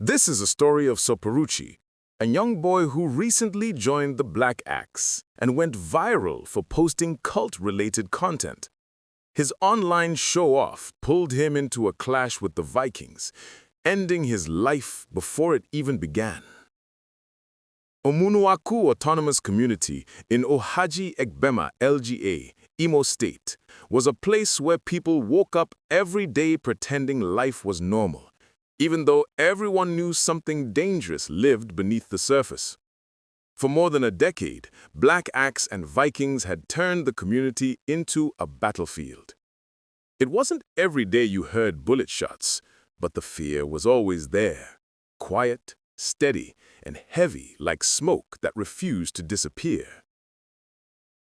This is a story of Sopuruchi, a young boy who recently joined the Black Axe and went viral for posting cult-related content. His online show-off pulled him into a clash with the Vikings, ending his life before it even began. Umunwaku Autonomous Community in Ohaji Egbema, LGA, Imo State, was a place where people woke up every day pretending life was normal, even though everyone knew something dangerous lived beneath the surface. For more than a decade, Black Axe and Vikings had turned the community into a battlefield. It wasn't every day you heard bullet shots, but the fear was always there, quiet, steady, and heavy like smoke that refused to disappear.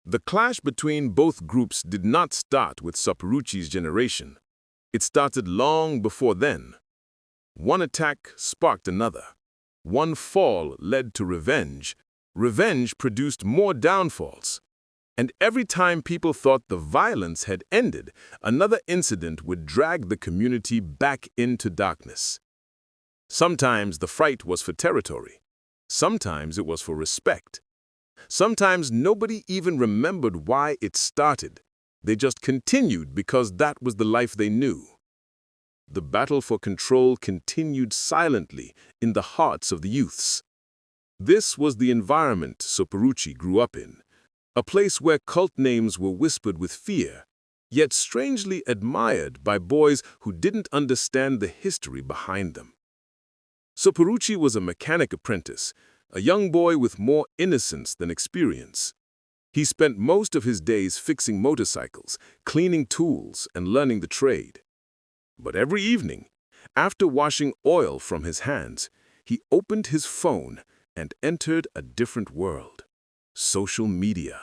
The clash between both groups did not start with Sopuruchi's generation. It started long before then. One attack sparked another. One fall led to revenge. Revenge produced more downfalls. And every time people thought the violence had ended, another incident would drag the community back into darkness. Sometimes the fight was for territory. Sometimes it was for respect. Sometimes nobody even remembered why it started. They just continued because that was the life they knew. The battle for control continued silently in the hearts of the youths. This was the environment Sopuruchi grew up in, a place where cult names were whispered with fear, yet strangely admired by boys who didn't understand the history behind them. Sopuruchi was a mechanic apprentice, a young boy with more innocence than experience. He spent most of his days fixing motorcycles, cleaning tools, and learning the trade. But every evening, after washing oil from his hands, he opened his phone and entered a different world. Social media,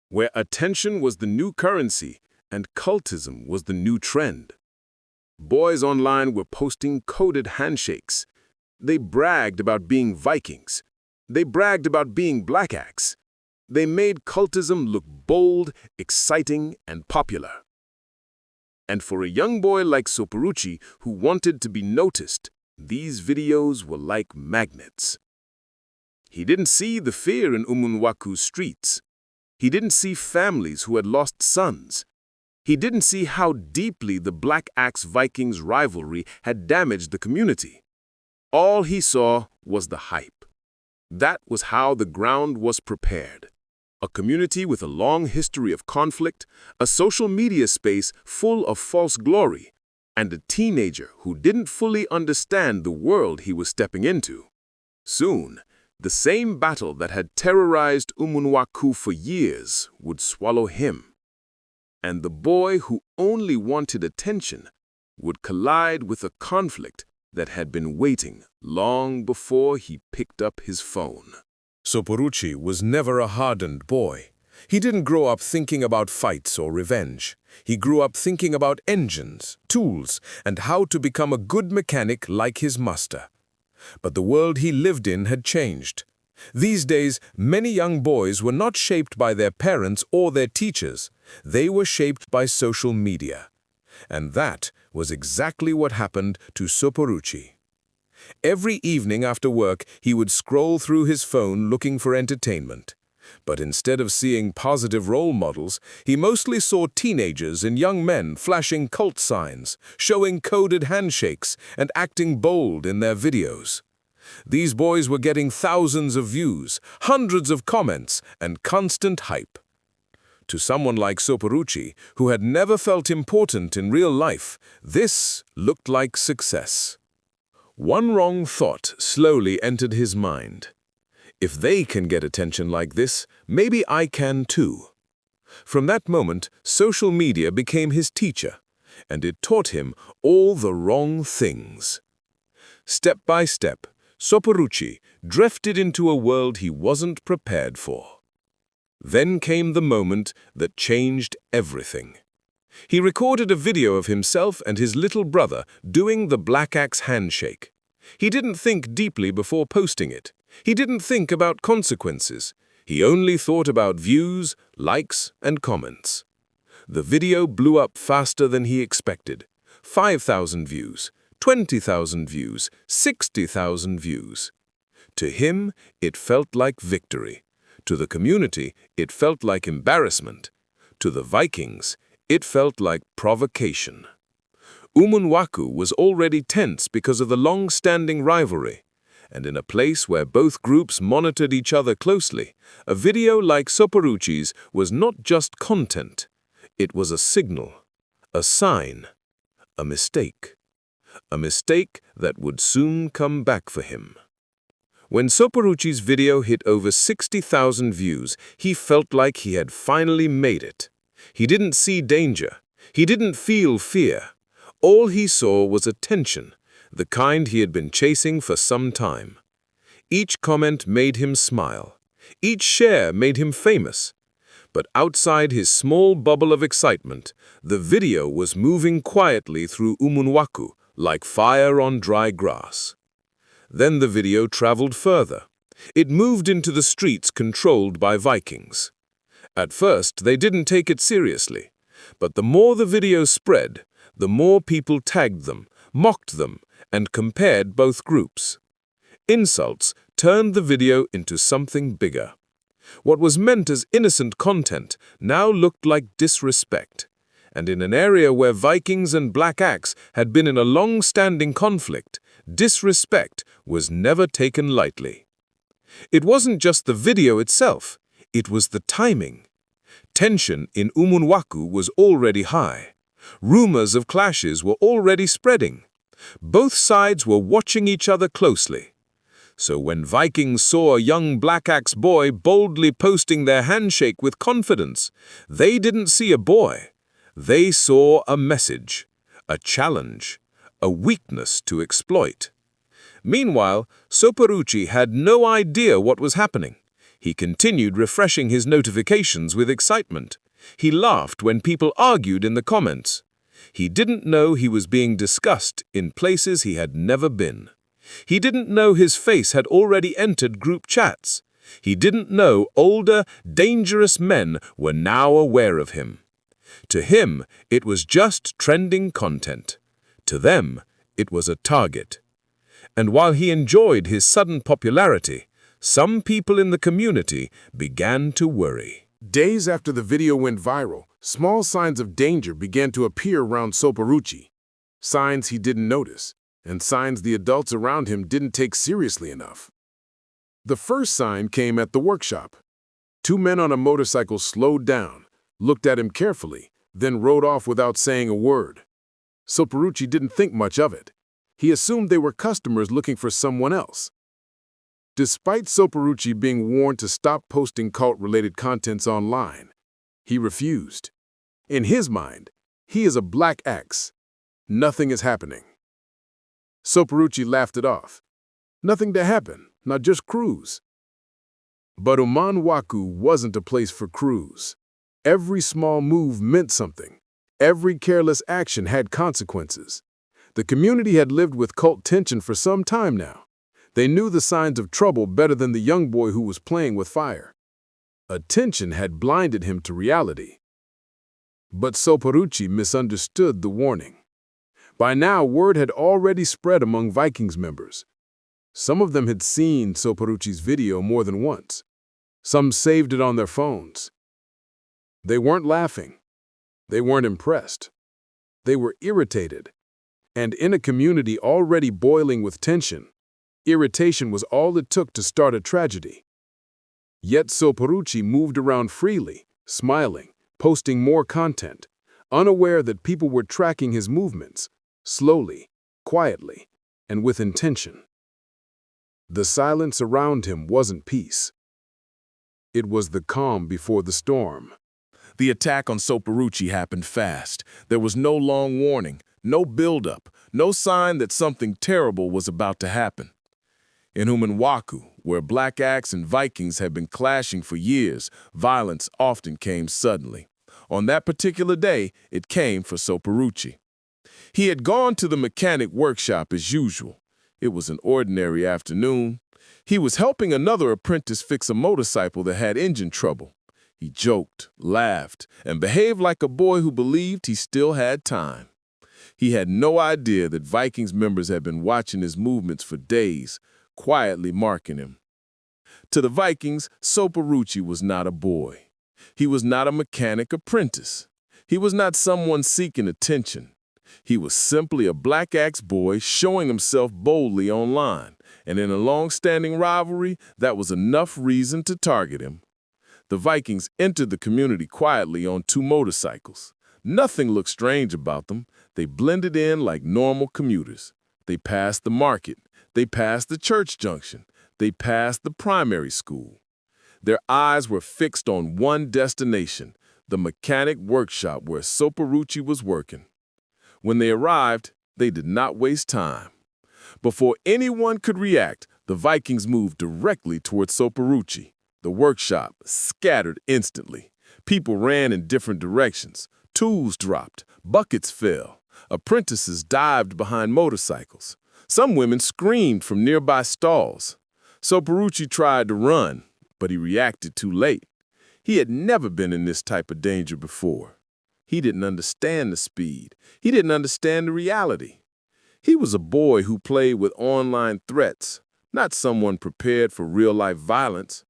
where attention was the new currency and cultism was the new trend. Boys online were posting coded handshakes. They bragged about being Vikings. They bragged about being Black Axe. They made cultism look bold, exciting, and popular. And for a young boy like Sopuruchi who wanted to be noticed, these videos were like magnets. He didn't see the fear in Umunwaku's streets. He didn't see families who had lost sons. He didn't see how deeply the Black Axe Vikings rivalry had damaged the community. All he saw was the hype. That was how the ground was prepared. A community with a long history of conflict, a social media space full of false glory, and a teenager who didn't fully understand the world he was stepping into. Soon, the same battle that had terrorized Umunwaku for years would swallow him. And the boy who only wanted attention would collide with a conflict that had been waiting long before he picked up his phone. Sopuruchi was never a hardened boy. He didn't grow up thinking about fights or revenge. He grew up thinking about engines, tools, and how to become a good mechanic like his master. But the world he lived in had changed. These days, many young boys were not shaped by their parents or their teachers. They were shaped by social media. And that was exactly what happened to Sopuruchi. Every evening after work, he would scroll through his phone looking for entertainment. But instead of seeing positive role models, he mostly saw teenagers and young men flashing cult signs, showing coded handshakes, and acting bold in their videos. These boys were getting thousands of views, hundreds of comments, and constant hype. To someone like Sopuruchi, who had never felt important in real life, this looked like success. One wrong thought slowly entered his mind. If they can get attention like this, maybe I can too. From that moment, social media became his teacher, and it taught him all the wrong things. Step by step, Sopuruchi drifted into a world he wasn't prepared for. Then came the moment that changed everything. He recorded a video of himself and his little brother doing the Black Axe handshake. He didn't think deeply before posting it. He didn't think about consequences. He only thought about views, likes, and comments. The video blew up faster than he expected. 5,000 views, 20,000 views, 60,000 views. To him, it felt like victory. To the community, it felt like embarrassment. To the Vikings, it felt like provocation. Umunwaku was already tense because of the long-standing rivalry, and in a place where both groups monitored each other closely, a video like Sopuruchi's was not just content. It was a signal, a sign, a mistake. A mistake that would soon come back for him. When Sopuruchi's video hit over 60,000 views, he felt like he had finally made it. He didn't see danger. He didn't feel fear. All he saw was attention, the kind he had been chasing for some time. Each comment made him smile. Each share made him famous. But outside his small bubble of excitement, the video was moving quietly through Umunwaku, like fire on dry grass. Then the video traveled further. It moved into the streets controlled by Vikings. At first, they didn't take it seriously. But the more the video spread, the more people tagged them, mocked them, and compared both groups. Insults turned the video into something bigger. What was meant as innocent content now looked like disrespect. And in an area where Vikings and Black Axe had been in a long-standing conflict, disrespect was never taken lightly. It wasn't just the video itself, it was the timing. Tension in Umunwaku was already high. Rumors of clashes were already spreading. Both sides were watching each other closely. So when Vikings saw a young Black Axe boy boldly posting their handshake with confidence, they didn't see a boy. They saw a message, a challenge, a weakness to exploit. Meanwhile, Sopuruchi had no idea what was happening. He continued refreshing his notifications with excitement. He laughed when people argued in the comments. He didn't know he was being discussed in places he had never been. He didn't know his face had already entered group chats. He didn't know older, dangerous men were now aware of him. To him, it was just trending content. To them, it was a target. And while he enjoyed his sudden popularity, some people in the community began to worry. Days after the video went viral, small signs of danger began to appear around Sopuruchi. Signs he didn't notice, and signs the adults around him didn't take seriously enough. The first sign came at the workshop. Two men on a motorcycle slowed down, looked at him carefully, then rode off without saying a word. Sopuruchi didn't think much of it. He assumed they were customers looking for someone else. Despite Sopuruchi being warned to stop posting cult-related contents online, he refused. In his mind, he is a Black Axe. Nothing is happening. Sopuruchi laughed it off. Nothing to happen, not just cruise. But Umunwaku wasn't a place for cruise. Every small move meant something. Every careless action had consequences. The community had lived with cult tension for some time now. They knew the signs of trouble better than the young boy who was playing with fire. Attention had blinded him to reality. But Sopuruchi misunderstood the warning. By now, word had already spread among Vikings members. Some of them had seen Sopuruchi's video more than once. Some saved it on their phones. They weren't laughing. They weren't impressed. They were irritated. And in a community already boiling with tension, irritation was all it took to start a tragedy. Yet Sopuruchi moved around freely, smiling, posting more content, unaware that people were tracking his movements, slowly, quietly, and with intention. The silence around him wasn't peace. It was the calm before the storm. The attack on Sopuruchi happened fast. There was no long warning, no build-up, no sign that something terrible was about to happen. In Umunwaku, where Black Axe and Vikings had been clashing for years, violence often came suddenly. On that particular day, it came for Sopuruchi. He had gone to the mechanic workshop as usual. It was an ordinary afternoon. He was helping another apprentice fix a motorcycle that had engine trouble. He joked, laughed, and behaved like a boy who believed he still had time. He had no idea that Vikings members had been watching his movements for days, quietly marking him. To the Vikings, Sopuruchi was not a boy. He was not a mechanic apprentice. He was not someone seeking attention. He was simply a Black Axe boy showing himself boldly online, and in a long-standing rivalry, that was enough reason to target him. The Vikings entered the community quietly on 2 motorcycles. Nothing looked strange about them. They blended in like normal commuters. They passed the market. They passed the church junction. They passed the primary school. Their eyes were fixed on one destination, the mechanic workshop where Sopuruchi was working. When they arrived, they did not waste time. Before anyone could react, the Vikings moved directly toward Sopuruchi. The workshop scattered instantly. People ran in different directions. Tools dropped. Buckets fell. Apprentices dived behind motorcycles. Some women screamed from nearby stalls. Sopuruchi tried to run, but he reacted too late. He had never been in this type of danger before. He didn't understand the speed. He didn't understand the reality. He was a boy who played with online threats, not someone prepared for real-life violence.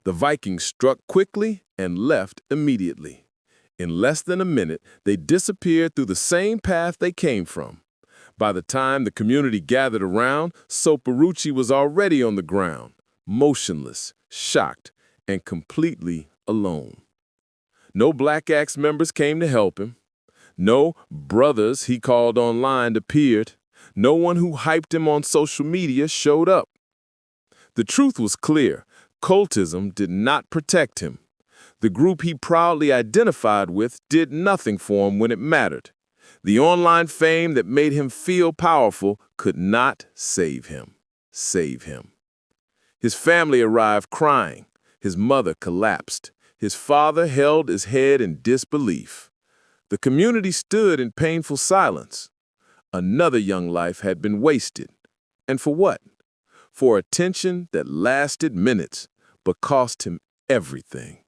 The Vikings struck quickly and left immediately. In less than a minute, they disappeared through the same path they came from. By the time the community gathered around, Sopuruchi was already on the ground, motionless, shocked, and completely alone. No Black Axe members came to help him. No brothers he called online appeared. No one who hyped him on social media showed up. The truth was clear. Cultism did not protect him. The group he proudly identified with did nothing for him when it mattered. The online fame that made him feel powerful could not save him. His family arrived crying. His mother collapsed. His father held his head in disbelief. The community stood in painful silence. Another young life had been wasted. And for what? For attention that lasted minutes, but cost him everything.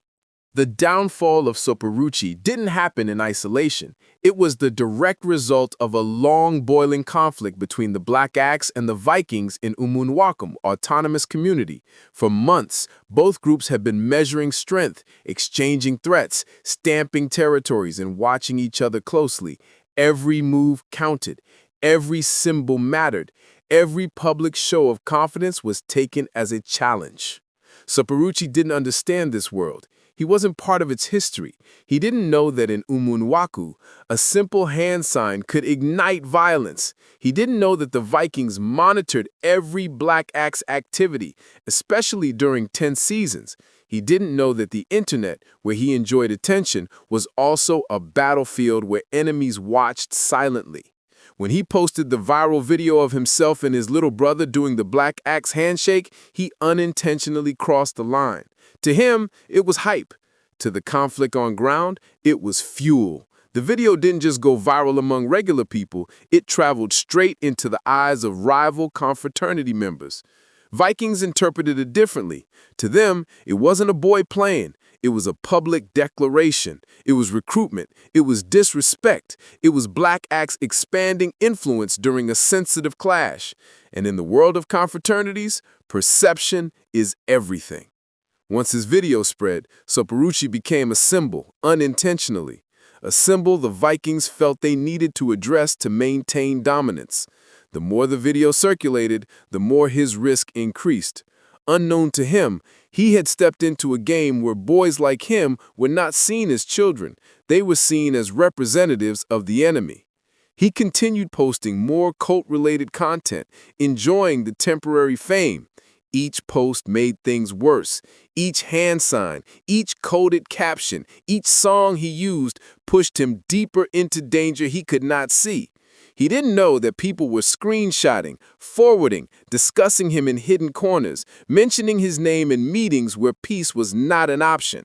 The downfall of Sopuruchi didn't happen in isolation. It was the direct result of a long boiling conflict between the Black Axe and the Vikings in Umunwaku autonomous community. For months, both groups had been measuring strength, exchanging threats, stamping territories, and watching each other closely. Every move counted. Every symbol mattered. Every public show of confidence was taken as a challenge. Sopuruchi didn't understand this world. He wasn't part of its history. He didn't know that in Umunwaku, a simple hand sign could ignite violence. He didn't know that the Vikings monitored every Black Axe activity, especially during tense seasons. He didn't know that the internet, where he enjoyed attention, was also a battlefield where enemies watched silently. When he posted the viral video of himself and his little brother doing the Black Axe handshake, he unintentionally crossed the line. To him, it was hype. To the conflict on ground, it was fuel. The video didn't just go viral among regular people, it traveled straight into the eyes of rival confraternity members. Vikings interpreted it differently. To them, it wasn't a boy playing. It was a public declaration. It was recruitment. It was disrespect. It was Black Axe expanding influence during a sensitive clash. And in the world of confraternities, perception is everything. Once his video spread, Sopuruchi became a symbol, unintentionally. A symbol the Vikings felt they needed to address to maintain dominance. The more the video circulated, the more his risk increased. Unknown to him, he had stepped into a game where boys like him were not seen as children. They were seen as representatives of the enemy. He continued posting more cult-related content, enjoying the temporary fame. Each post made things worse. Each hand sign, each coded caption, each song he used pushed him deeper into danger he could not see. He didn't know that people were screenshotting, forwarding, discussing him in hidden corners, mentioning his name in meetings where peace was not an option.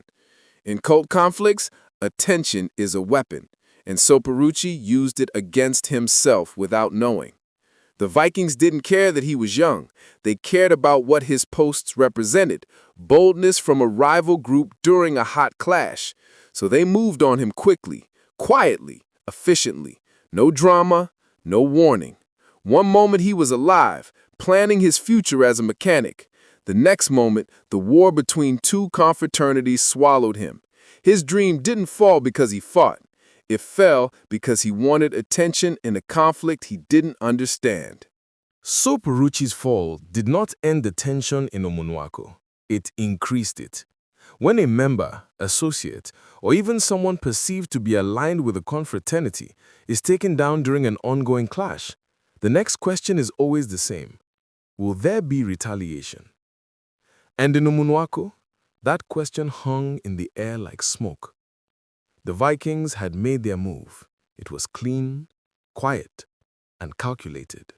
In cult conflicts, attention is a weapon, and Sopuruchi used it against himself without knowing. The Vikings didn't care that he was young. They cared about what his posts represented, boldness from a rival group during a hot clash. So they moved on him quickly, quietly, efficiently. No drama, no warning. One moment he was alive, planning his future as a mechanic. The next moment, the war between two confraternities swallowed him. His dream didn't fall because he fought. It fell because he wanted attention in a conflict he didn't understand. Sopuruchi's fall did not end the tension in Umunwaku. It increased it. When a member, associate, or even someone perceived to be aligned with a confraternity is taken down during an ongoing clash, the next question is always the same. Will there be retaliation? And in Umunwaku, that question hung in the air like smoke. The Vikings had made their move. It was clean, quiet, and calculated.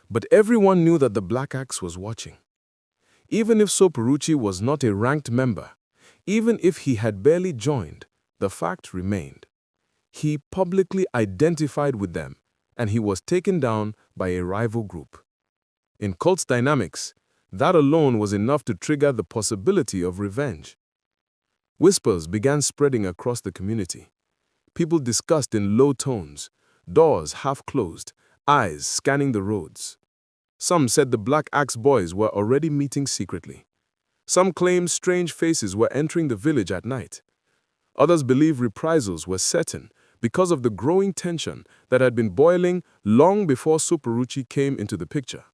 But everyone knew that the Black Axe was watching. Even if Sopuruchi was not a ranked member, even if he had barely joined, the fact remained. He publicly identified with them, and he was taken down by a rival group. In cult dynamics, that alone was enough to trigger the possibility of revenge. Whispers began spreading across the community. People discussed in low tones, doors half closed, eyes scanning the roads. Some said the Black Axe boys were already meeting secretly. Some claimed strange faces were entering the village at night. Others believed reprisals were certain because of the growing tension that had been boiling long before Sopuruchi came into the picture.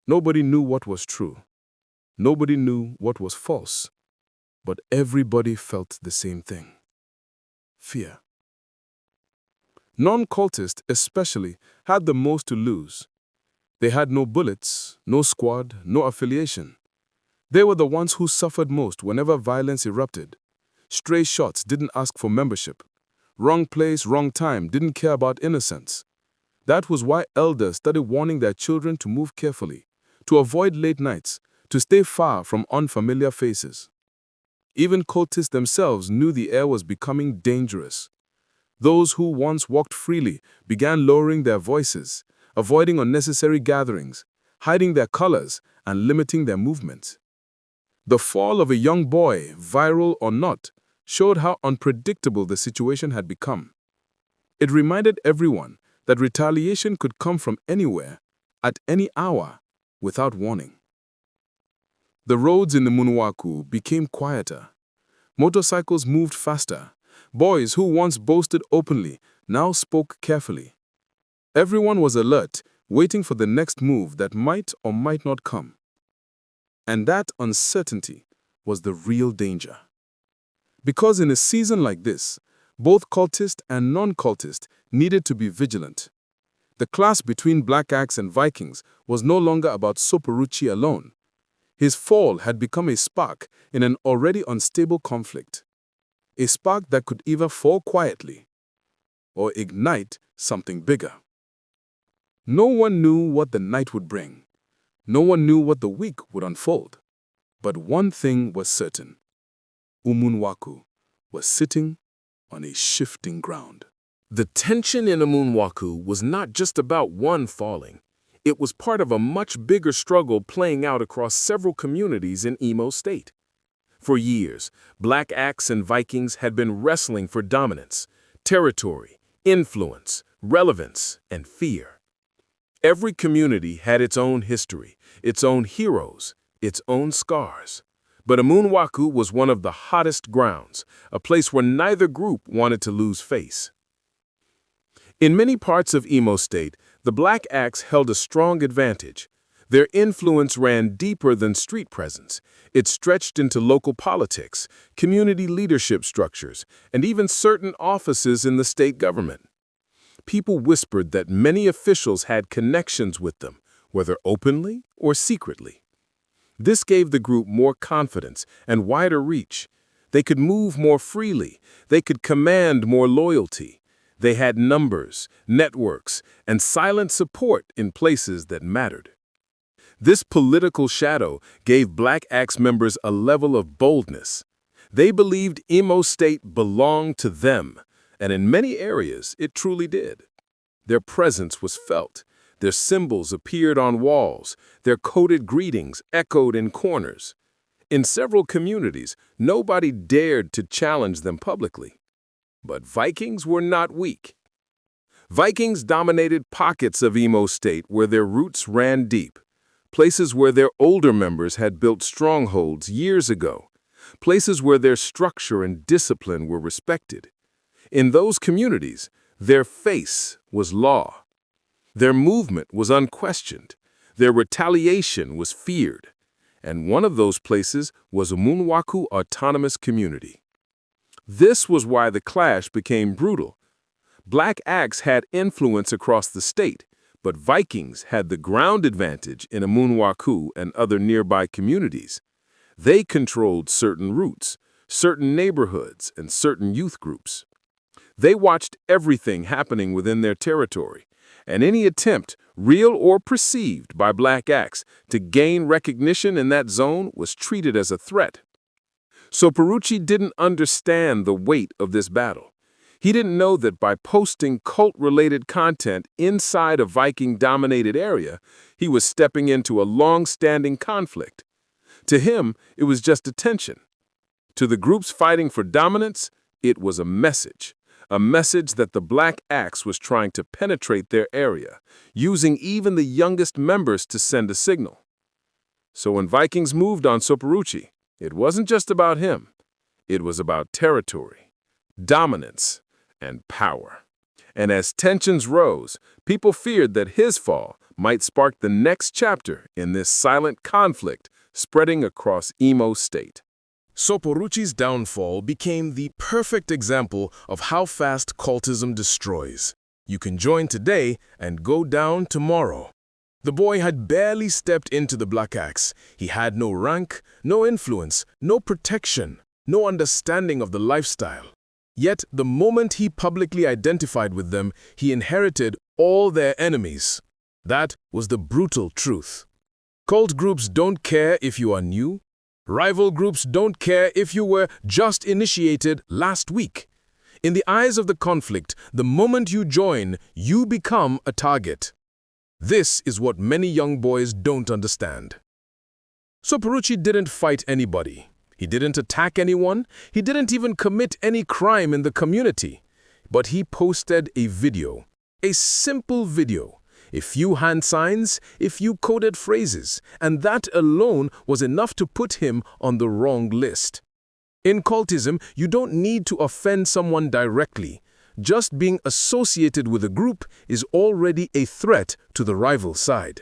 Nobody knew what was true. Nobody knew what was false. But everybody felt the same thing. Fear. Non-cultists especially had the most to lose. They had no bullets, no squad, no affiliation. They were the ones who suffered most whenever violence erupted. Stray shots didn't ask for membership. Wrong place, wrong time didn't care about innocence. That was why elders started warning their children to move carefully, to avoid late nights, to stay far from unfamiliar faces. Even cultists themselves knew the air was becoming dangerous. Those who once walked freely began lowering their voices, avoiding unnecessary gatherings, hiding their colors, and limiting their movements. The fall of a young boy, viral or not, showed how unpredictable the situation had become. It reminded everyone that retaliation could come from anywhere, at any hour, without warning. The roads in the Umunwaku became quieter. Motorcycles moved faster. Boys who once boasted openly now spoke carefully. Everyone was alert, waiting for the next move that might or might not come. And that uncertainty was the real danger. Because in a season like this, both cultist and non-cultist needed to be vigilant. The clash between Black Axe and Vikings was no longer about Sopuruchi alone. His fall had become a spark in an already unstable conflict. A spark that could either fall quietly or ignite something bigger. No one knew what the night would bring. No one knew what the week would unfold. But one thing was certain. Umunwaku was sitting on a shifting ground. The tension in Umunwaku was not just about one falling. It was part of a much bigger struggle playing out across several communities in Imo State. For years, Black Axe and Vikings had been wrestling for dominance, territory, influence, relevance, and fear. Every community had its own history, its own heroes, its own scars. But Umunwaku was one of the hottest grounds, a place where neither group wanted to lose face. In many parts of Imo State, the Black Axe held a strong advantage. Their influence ran deeper than street presence. It stretched into local politics, community leadership structures, and even certain offices in the state government. People whispered that many officials had connections with them, whether openly or secretly. This gave the group more confidence and wider reach. They could move more freely. They could command more loyalty. They had numbers, networks, and silent support in places that mattered. This political shadow gave Black Axe members a level of boldness. They believed Imo State belonged to them, and in many areas it truly did. Their presence was felt. Their symbols appeared on walls. Their coded greetings echoed in corners. In several communities, nobody dared to challenge them publicly. But Vikings were not weak. Vikings dominated pockets of Imo State where their roots ran deep, places where their older members had built strongholds years ago, places where their structure and discipline were respected. In those communities, their face was law. Their movement was unquestioned. Their retaliation was feared. And one of those places was Umunwaku Autonomous Community. This was why the clash became brutal. Black Axe had influence across the state, but Vikings had the ground advantage in Umunwaku and other nearby communities. They controlled certain routes, certain neighborhoods, and certain youth groups. They watched everything happening within their territory, and any attempt, real or perceived, by Black Axe to gain recognition in that zone was treated as a threat. Sopuruchi didn't understand the weight of this battle. He didn't know that by posting cult-related content inside a Viking-dominated area, he was stepping into a long-standing conflict. To him, it was just attention. To the groups fighting for dominance, it was a message that the Black Axe was trying to penetrate their area, using even the youngest members to send a signal. So when Vikings moved on Sopuruchi, it wasn't just about him. It was about territory, dominance, and power. And as tensions rose, people feared that his fall might spark the next chapter in this silent conflict spreading across Imo State. Sopuruchi's downfall became the perfect example of how fast cultism destroys. You can join today and go down tomorrow. The boy had barely stepped into the Black Axe. He had no rank, no influence, no protection, no understanding of the lifestyle. Yet, the moment he publicly identified with them, he inherited all their enemies. That was the brutal truth. Cult groups don't care if you are new. Rival groups don't care if you were just initiated last week. In the eyes of the conflict, the moment you join, you become a target. This is what many young boys don't understand. Sopuruchi didn't fight anybody. He didn't attack anyone. He didn't even commit any crime in the community. But he posted a video, a simple video, a few hand signs, a few coded phrases, and that alone was enough to put him on the wrong list. In cultism, you don't need to offend someone directly. Just being associated with a group is already a threat to the rival side.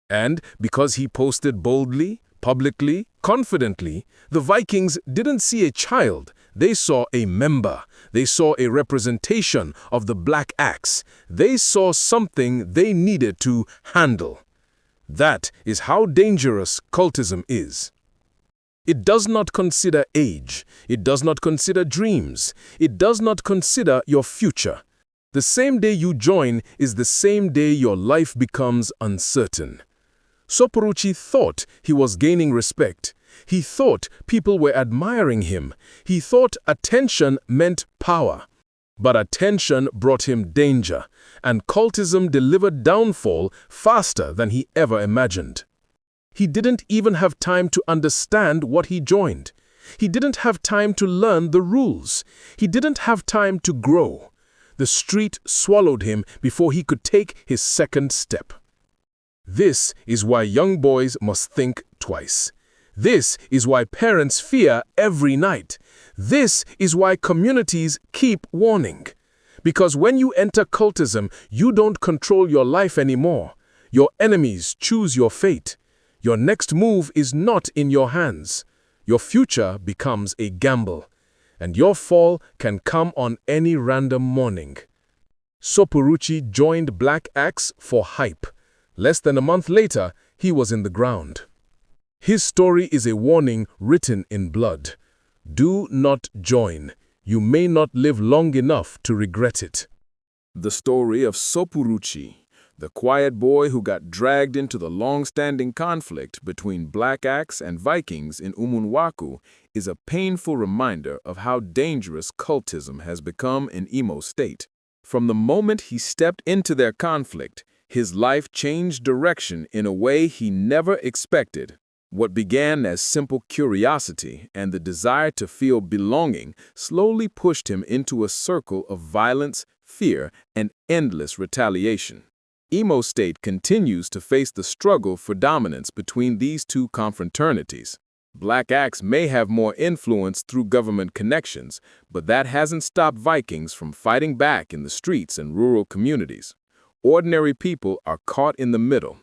And because he posted boldly, publicly, confidently, the Vikings didn't see a child. They saw a member. They saw a representation of the Black Axe. They saw something they needed to handle. That is how dangerous cultism is. It does not consider age. It does not consider dreams. It does not consider your future. The same day you join is the same day your life becomes uncertain. Sopuruchi thought he was gaining respect. He thought people were admiring him. He thought attention meant power. But attention brought him danger, and cultism delivered downfall faster than he ever imagined. He didn't even have time to understand what he joined. He didn't have time to learn the rules. He didn't have time to grow. The street swallowed him before he could take his second step. This is why young boys must think twice. This is why parents fear every night. This is why communities keep warning. Because when you enter cultism, you don't control your life anymore. Your enemies choose your fate. Your next move is not in your hands. Your future becomes a gamble. And your fall can come on any random morning. Sopuruchi joined Black Axe for hype. Less than a month later, he was in the ground. His story is a warning written in blood. Do not join. You may not live long enough to regret it. The story of Sopuruchi, the quiet boy who got dragged into the long-standing conflict between Black Axe and Vikings in Umunwaku, is a painful reminder of how dangerous cultism has become in Imo State. From the moment he stepped into their conflict, his life changed direction in a way he never expected. What began as simple curiosity and the desire to feel belonging slowly pushed him into a circle of violence, fear, and endless retaliation. Imo State continues to face the struggle for dominance between these two confraternities. Black Axe may have more influence through government connections, but that hasn't stopped Vikings from fighting back in the streets and rural communities. Ordinary people are caught in the middle.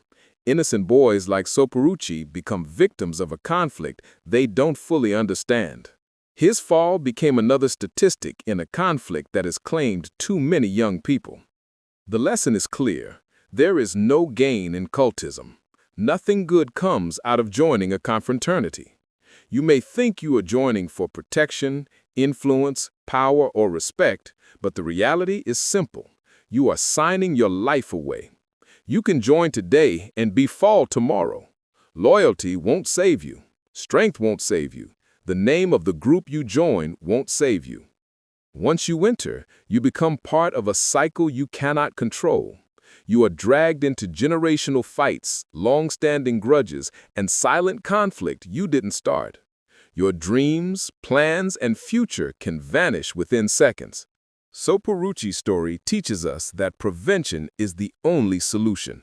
Innocent boys like Sopuruchi become victims of a conflict they don't fully understand. His fall became another statistic in a conflict that has claimed too many young people. The lesson is clear. There is no gain in cultism. Nothing good comes out of joining a confraternity. You may think you are joining for protection, influence, power, or respect, but the reality is simple. You are signing your life away. You can join today and be fall tomorrow. Loyalty won't save you. Strength won't save you. The name of the group you join won't save you. Once you enter, you become part of a cycle you cannot control. You are dragged into generational fights, long-standing grudges, and silent conflict you didn't start. Your dreams, plans, and future can vanish within seconds. Sopuruchi's story teaches us that prevention is the only solution.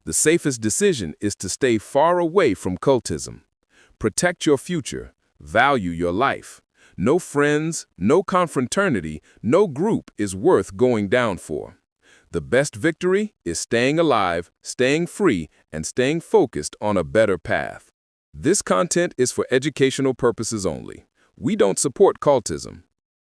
The safest decision is to stay far away from cultism. Protect your future. Value your life. No friends, no confraternity, no group is worth going down for. The best victory is staying alive, staying free, and staying focused on a better path. This content is for educational purposes only. We don't support cultism.